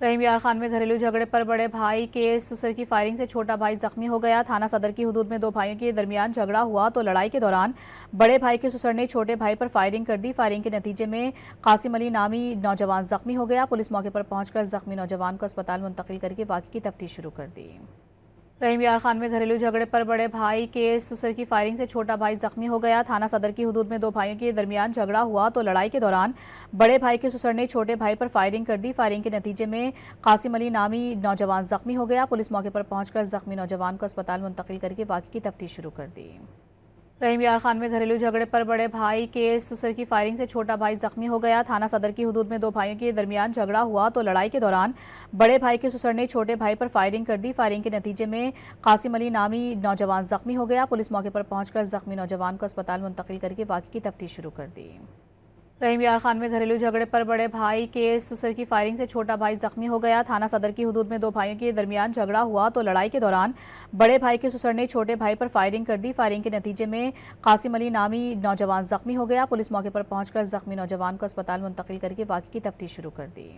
रहीम यार खान में घरेलू झगड़े पर बड़े भाई के सुसर की फायरिंग से छोटा भाई जख्मी हो गया। थाना सदर की हुदूद में दो भाइयों के दरमियान झगड़ा हुआ तो लड़ाई के दौरान बड़े भाई के सुसर ने छोटे भाई पर फायरिंग कर दी। फायरिंग के नतीजे में कासिम अली नामी नौजवान जख्मी हो गया। पुलिस मौके पर पहुंचकर जख्मी नौजवान को अस्पताल मुंतकिल करके वाक़े की तफ्तीश शुरू कर दी। रहीम यार खान में घरेलू झगड़े पर बड़े भाई के सुसर की फायरिंग से छोटा भाई जख्मी हो गया। थाना सदर की हुदूद में दो भाइयों के दरमियान झगड़ा हुआ तो लड़ाई के दौरान बड़े भाई के सुसर ने छोटे भाई पर फायरिंग कर दी। फायरिंग के नतीजे में कासिम अली नामी नौजवान जख्मी हो गया। पुलिस मौके पर पहुंचकर जख्मी नौजवान को अस्पताल मुंतकिल करके वाक़े की तफ्तीश शुरू कर दी। रहीम यार खान में घरेलू झगड़े पर बड़े भाई के सुसर की फायरिंग से छोटा भाई जख्मी हो गया। थाना सदर की हुदूद में दो भाइयों के दरमियान झगड़ा हुआ तो लड़ाई के दौरान बड़े भाई के सुसर ने छोटे भाई पर फायरिंग कर दी। फायरिंग के नतीजे में कासिम अली नामी नौजवान जख्मी हो गया। पुलिस मौके पर पहुंचकर जख्मी नौजवान को अस्पताल मुंतकिल करके वाक़े की तफ्तीश शुरू कर दी। रहीम यार खान में घरेलू झगड़े पर बड़े भाई के सुसर की फायरिंग से छोटा भाई जख्मी हो गया। थाना सदर की हुदूद में दो भाइयों के दरमियान झगड़ा हुआ तो लड़ाई के दौरान बड़े भाई के सुसर ने छोटे भाई पर फायरिंग कर दी। फायरिंग के नतीजे में कासिम अली नामी नौजवान जख्मी हो गया। पुलिस मौके पर पहुंचकर जख्मी नौजवान को अस्पताल मुंतकिल करके वाक़े की तफ्तीश शुरू कर दी।